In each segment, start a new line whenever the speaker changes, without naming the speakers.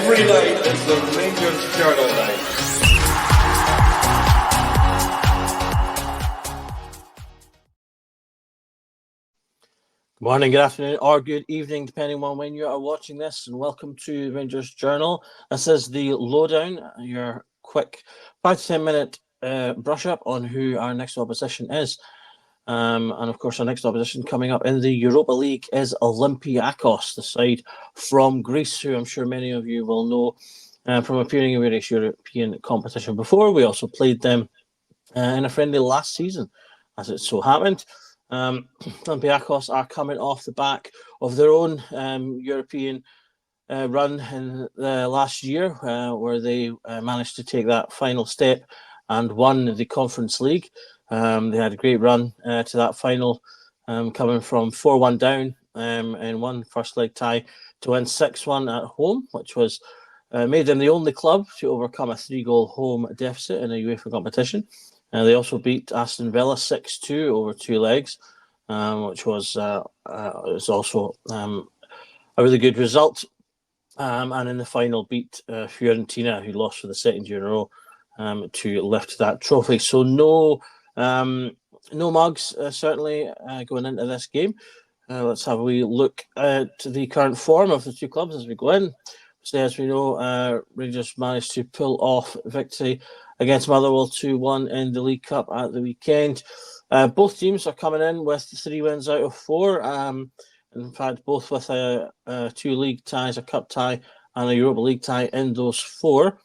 Every night is the Rangers Journal night.
Good morning, good afternoon, or good evening, depending on when you are watching this, and welcome to Rangers Journal. This is the Lowdown, your quick 5 to 10 minute brush up on who our next opposition is. And of course, our next opposition coming up in the Europa League is Olympiacos, the side from Greece, who I'm sure many of you will know from appearing in various European competition before. We also played them in a friendly last season, as it so happened. Olympiacos are coming off the back of their own European run in the last year, where they managed to take that final step and won the Conference League. They had a great run to that final, coming from 4-1 down in one first leg tie to win 6-1 at home, which was made them the only club to overcome a 3-goal home deficit in a UEFA competition. They also beat Aston Villa 6-2 over 2 legs, which was also a really good result. And in the final, beat Fiorentina, who lost for the second year in a row, to lift that trophy. So no mugs, certainly, going into this game. Let's have a wee look at the current form of the two clubs as we go in. So as we know, Rangers managed to pull off victory against Motherwell 2-1 in the League Cup at the weekend. Both teams are coming in with 3 wins out of 4. In fact, both with 2 league ties, a cup tie, and a Europa League tie in those 4.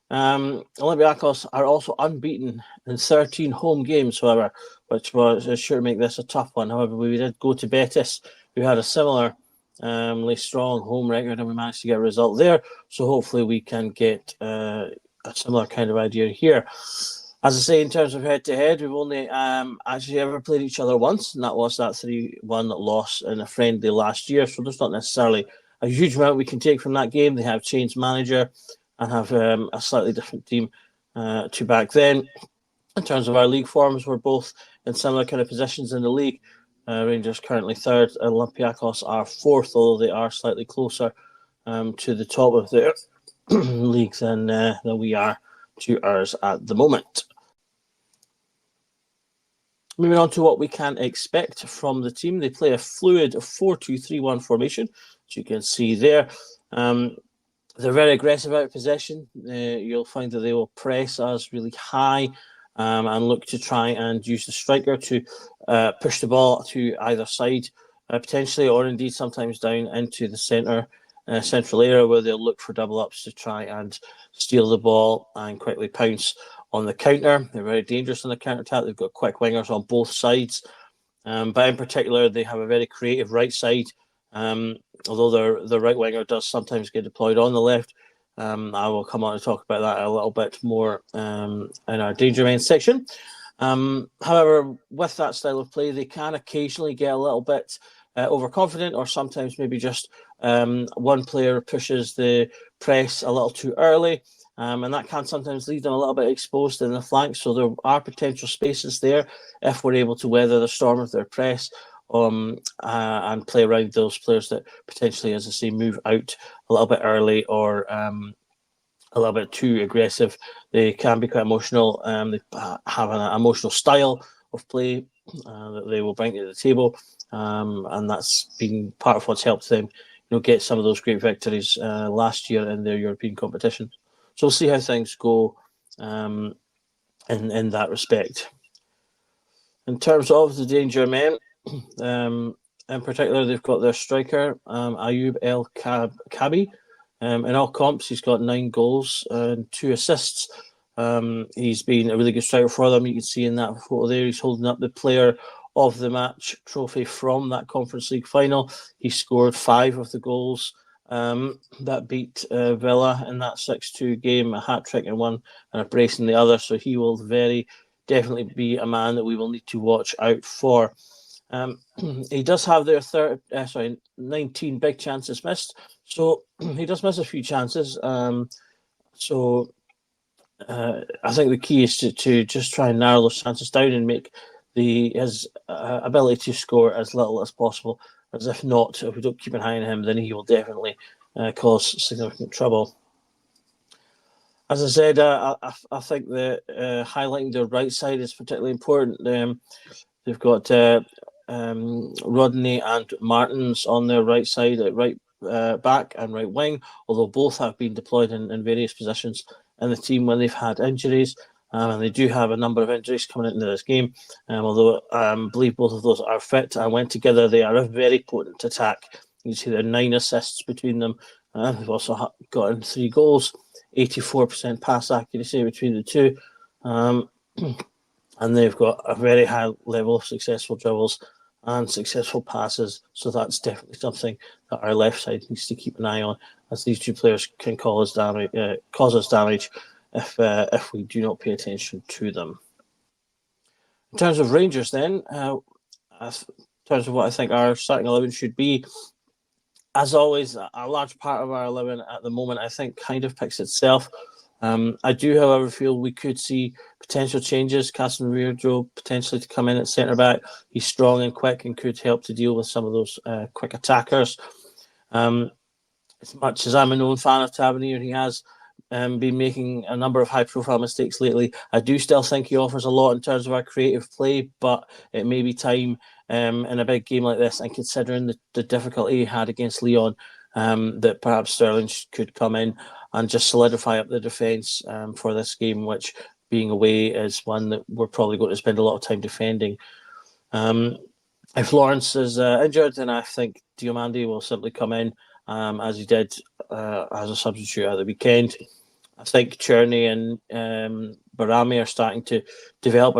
Olympiacos are also unbeaten in 13 home games, however, which was sure to make this a tough one. However, we did go to Betis, who had a similar strong home record, and we managed to get a result there. So hopefully we can get a similar kind of idea here. As I say, in terms of head-to-head, we've only actually ever played each other once, and that was that 3-1 loss in a friendly last year. So there's not necessarily a huge amount we can take from that game. They have changed manager and have a slightly different team to back then. In terms of our league forms, we're both in similar kind of positions in the league. Rangers currently 3rd, and Olympiacos are 4th, although they are slightly closer to the top of their league than we are to ours at the moment. Moving on to what we can expect from the team. They play a fluid 4-2-3-1 formation, as you can see there. They're very aggressive out of possession. You'll find that they will press us really high and look to try and use the striker to push the ball to either side, potentially, or indeed sometimes down into the central area, where they'll look for double ups to try and steal the ball and quickly pounce on the counter. They're very dangerous on the counter attack. They've got quick wingers on both sides, but in particular, they have a very creative right side. Although the right winger does sometimes get deployed on the left. I will come on to talk about that a little bit more in our danger man section. However, with that style of play, they can occasionally get a little bit overconfident, or sometimes maybe just one player pushes the press a little too early, and that can sometimes leave them a little bit exposed in the flanks. So there are potential spaces there if we're able to weather the storm of their press. And play around those players that potentially, as I say, move out a little bit early or a little bit too aggressive. They can be quite emotional. They have an emotional style of play that they will bring to the table, and that's been part of what's helped them, get some of those great victories last year in their European competition. So we'll see how things go in that respect. In terms of the danger men. In particular, they've got their striker, Ayub El Kabi. In all comps, he's got 9 goals and 2 assists. He's been a really good striker for them. You can see in that photo there, he's holding up the player of the match trophy from that Conference League final. He scored 5 of the goals that beat Villa in that 6-2 game, a hat-trick in one and a brace in the other. So he will very definitely be a man that we will need to watch out for. He does have their 19 big chances missed, so he does miss a few chances. I think the key is to just try and narrow those chances down and make his ability to score as little as possible. As if not, if we don't keep an eye on him, then he will definitely cause significant trouble. As I said, I think that highlighting their right side is particularly important. They've got Rodney and Martins on their right side, at right back and right wing, although both have been deployed in various positions in the team when they've had injuries. And they do have a number of injuries coming into this game. Although I believe both of those are fit and went together, they are a very potent attack. You see there are 9 assists between them. They've also gotten 3 goals, 84% pass accuracy between the two. And they've got a very high level of successful dribbles and successful passes. So that's definitely something that our left side needs to keep an eye on, as these two players can cause us damage if we do not pay attention to them. In terms of Rangers, then, in terms of what I think our starting 11 should be, as always, a large part of our 11 at the moment, I think, kind of picks itself. I do, however, feel we could see potential changes. Casemiro potentially to come in at centre back. He's strong and quick and could help to deal with some of those quick attackers. As much as I'm a known fan of Tavernier, he has been making a number of high-profile mistakes lately. I do still think he offers a lot in terms of our creative play, but it may be time in a big game like this, and considering the difficulty he had against Lyon, that perhaps Sterling could come in and just solidify up the defence for this game, which, being away, is one that we're probably going to spend a lot of time defending. If Lawrence is injured, then I think Diomande will simply come in, as he did as a substitute at the weekend. I think Cherney and Barami are starting to develop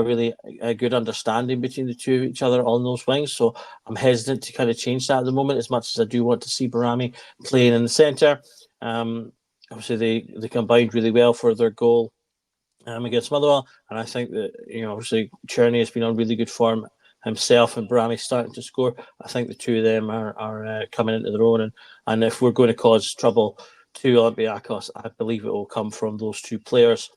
a good understanding between the two of each other on those wings. So I'm hesitant to kind of change that at the moment, as much as I do want to see Barami playing in the centre. Obviously, they combined really well for their goal against Motherwell, and I think that obviously Cherney has been on really good form himself, and Barami starting to score. I think the two of them are coming into their own, and if we're going to cause trouble to Olympiacos, I believe it will come from those two players.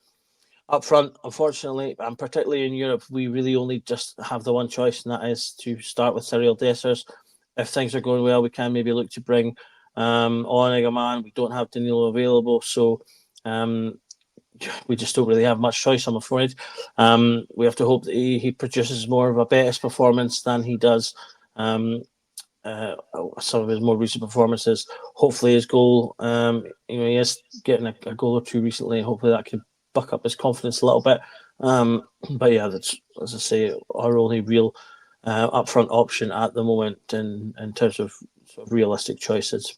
Up front, unfortunately, and particularly in Europe, we really only just have the one choice, and that is to start with Cyril Dessers. If things are going well, we can maybe look to bring on Egaman. We don't have Danilo available, so we just don't really have much choice, I'm afraid. We have to hope that he produces more of a Betis performance than he does some of his more recent performances. Hopefully his goal, he is getting a goal or two recently, and hopefully that can buck up his confidence a little bit. But yeah, that's, as I say, our only real upfront option at the moment in terms of sort of realistic choices.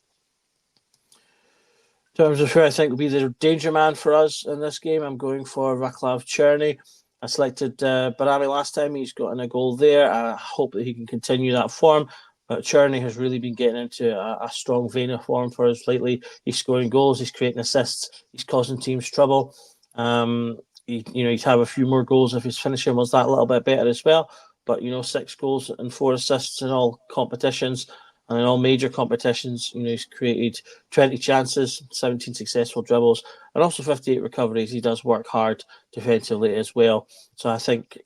In terms of who I think will be the danger man for us in this game, I'm going for Vaclav Cherney. I selected Barami last time. He's gotten a goal there. I hope that he can continue that form. But Cherney has really been getting into a strong vein of form for us lately. He's scoring goals. He's creating assists. He's causing teams trouble. He'd have a few more goals if his finishing was that little bit better as well. But 6 goals and 4 assists in all competitions. And in all major competitions, he's created 20 chances, 17 successful dribbles, and also 58 recoveries. He does work hard defensively as well. So I think,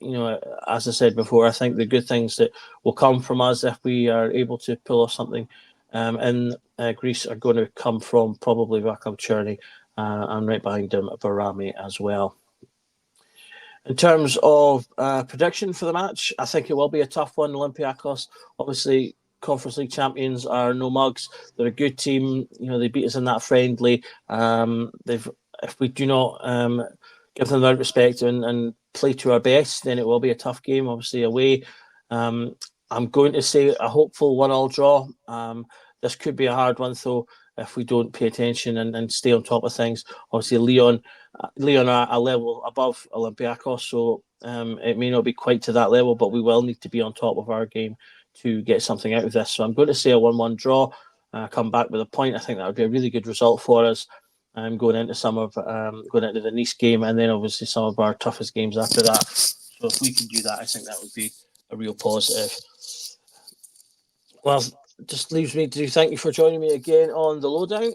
as I said before, I think the good things that will come from us if we are able to pull off something in Greece are going to come from probably Vaclav Cherney, and right behind him, Barami as well. In terms of prediction for the match, I think it will be a tough one. Olympiacos, obviously, Conference League champions, are no mugs. They're a good team. They beat us in that friendly. If we do not give them that respect and play to our best, then it will be a tough game. Obviously away. I'm going to say a hopeful 1-1 draw. This could be a hard one though if we don't pay attention and stay on top of things. Obviously Lyon are a level above Olympiacos, so it may not be quite to that level, but we will need to be on top of our game to get something out of this. So I'm going to say a 1-1 draw, come back with a point. I think that would be a really good result for us. Going into the Nice game, and then obviously some of our toughest games after that. So if we can do that, I think that would be a real positive. Well, just leaves me to thank you for joining me again on the Lowdown.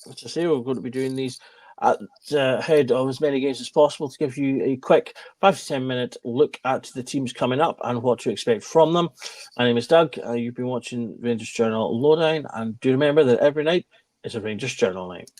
As I say, we're going to be doing these at the head of as many games as possible to give you a quick 5 to 10 minute look at the teams coming up and what to expect from them. My name is Doug. You've been watching Rangers Journal Lowdown, and do remember that every night is a Rangers Journal night.